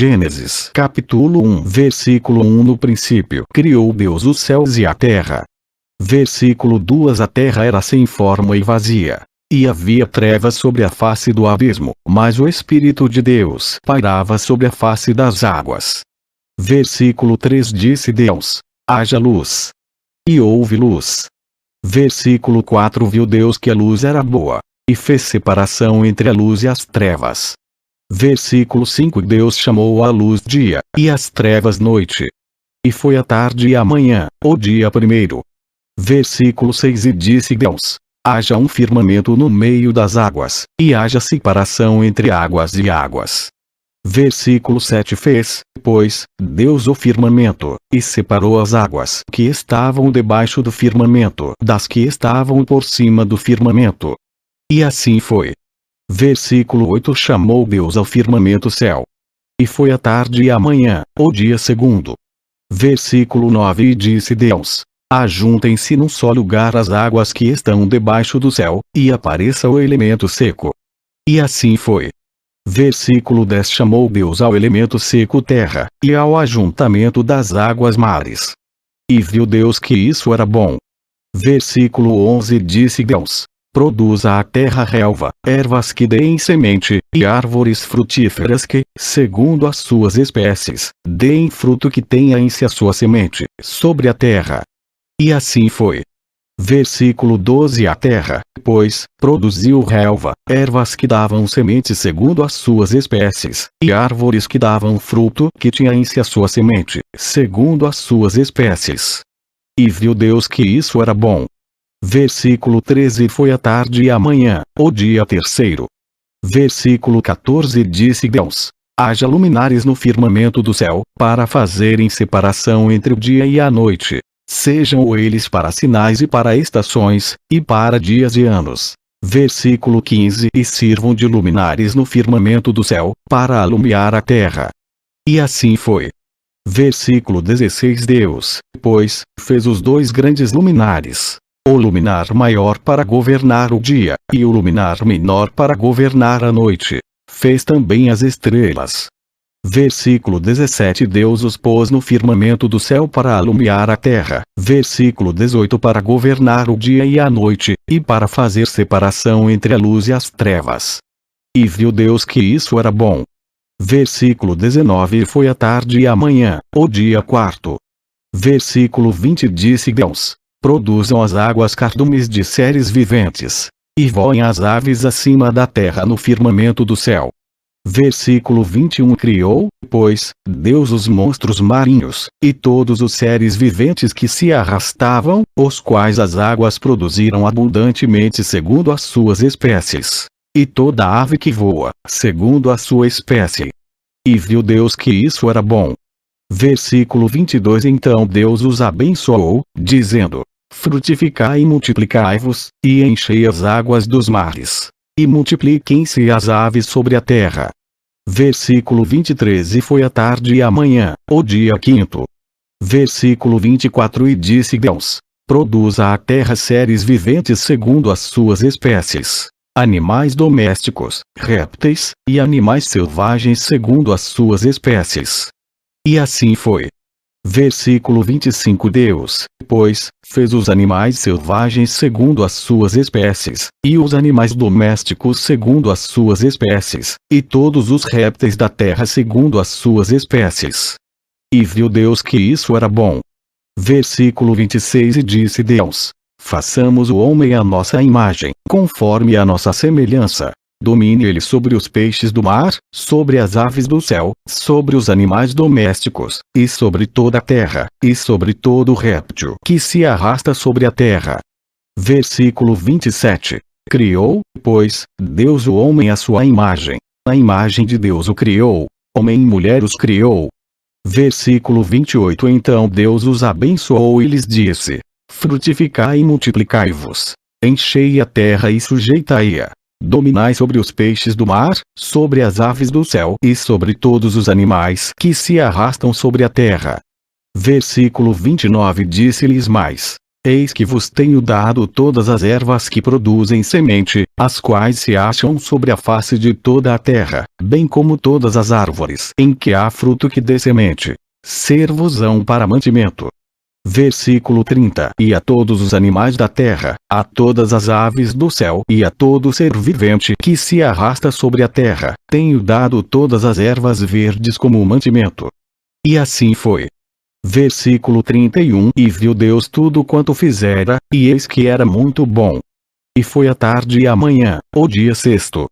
Gênesis capítulo 1 versículo 1. No princípio criou Deus os céus e a terra. Versículo 2. A terra era sem forma e vazia, e havia trevas sobre a face do abismo, mas o Espírito de Deus pairava sobre a face das águas. Versículo 3. Disse Deus: haja luz. E houve luz. Versículo 4. Viu Deus que a luz era boa, e fez separação entre a luz e as trevas. Versículo 5. Deus chamou a luz dia, e as trevas noite. E foi a tarde e a manhã, o dia primeiro. Versículo 6. E disse Deus: haja um firmamento no meio das águas, e haja separação entre águas e águas. Versículo 7. Fez, pois, Deus o firmamento, e separou as águas que estavam debaixo do firmamento das que estavam por cima do firmamento. E assim foi. Versículo 8. Chamou Deus ao firmamento céu. E foi a tarde e a manhã, o dia segundo. Versículo 9. E disse Deus: ajuntem-se num só lugar as águas que estão debaixo do céu, e apareça o elemento seco. E assim foi. Versículo 10. Chamou Deus ao elemento seco terra, e ao ajuntamento das águas mares. E viu Deus que isso era bom. Versículo 11. Disse Deus: produza a terra relva, ervas que deem semente, e árvores frutíferas que, segundo as suas espécies, deem fruto que tenha em si a sua semente, sobre a terra. E assim foi. Versículo 12. A terra, pois, produziu relva, ervas que davam semente segundo as suas espécies, e árvores que davam fruto que tinha em si a sua semente, segundo as suas espécies. E viu Deus que isso era bom. Versículo 13. Foi a tarde e a manhã, o dia terceiro. Versículo 14. Disse Deus: haja luminares no firmamento do céu, para fazerem separação entre o dia e a noite. Sejam eles para sinais e para estações, e para dias e anos. Versículo 15. E sirvam de luminares no firmamento do céu, para alumiar a terra. E assim foi. Versículo 16. Deus, pois, fez os dois grandes luminares. O luminar maior para governar o dia, e o luminar menor para governar a noite. Fez também as estrelas. Versículo 17. Deus os pôs no firmamento do céu para alumiar a terra. Versículo 18. Para governar o dia e a noite, e para fazer separação entre a luz e as trevas. E viu Deus que isso era bom. Versículo 19. E foi a tarde e a manhã, o dia quarto. Versículo 20. Disse Deus: produzam as águas cardumes de seres viventes, e voem as aves acima da terra no firmamento do céu. Versículo 21. Criou, pois, Deus os monstros marinhos, e todos os seres viventes que se arrastavam, os quais as águas produziram abundantemente segundo as suas espécies. E toda ave que voa, segundo a sua espécie. E viu Deus que isso era bom. Versículo 22. Então Deus os abençoou, dizendo: frutificai e multiplicai-vos, e enchei as águas dos mares. E multipliquem-se as aves sobre a terra. Versículo 23. E foi a tarde e a manhã, o dia quinto. Versículo 24. E disse Deus: produza a terra seres viventes segundo as suas espécies, animais domésticos, répteis, e animais selvagens segundo as suas espécies. E assim foi. Versículo 25. Deus, pois, fez os animais selvagens segundo as suas espécies, e os animais domésticos segundo as suas espécies, e todos os répteis da terra segundo as suas espécies. E viu Deus que isso era bom. Versículo 26. E disse Deus: façamos o homem à nossa imagem, conforme a nossa semelhança. Domine ele sobre os peixes do mar, sobre as aves do céu, sobre os animais domésticos, e sobre toda a terra, e sobre todo réptil que se arrasta sobre a terra. Versículo 27. Criou, pois, Deus o homem à sua imagem. A imagem de Deus o criou. Homem e mulher os criou. Versículo 28. Então Deus os abençoou e lhes disse: frutificai e multiplicai-vos. Enchei a terra e sujeitai-a. Dominai sobre os peixes do mar, sobre as aves do céu e sobre todos os animais que se arrastam sobre a terra. Versículo 29. Disse-lhes mais: Eis que vos tenho dado todas as ervas que produzem semente, as quais se acham sobre a face de toda a terra, bem como todas as árvores em que há fruto que dê semente. Ser-vos-ão para mantimento. Versículo 30. E a todos os animais da terra, a todas as aves do céu e a todo ser vivente que se arrasta sobre a terra, tenho dado todas as ervas verdes como mantimento. E assim foi. Versículo 31. E viu Deus tudo quanto fizera, e eis que era muito bom. E foi a tarde e a manhã, o dia sexto.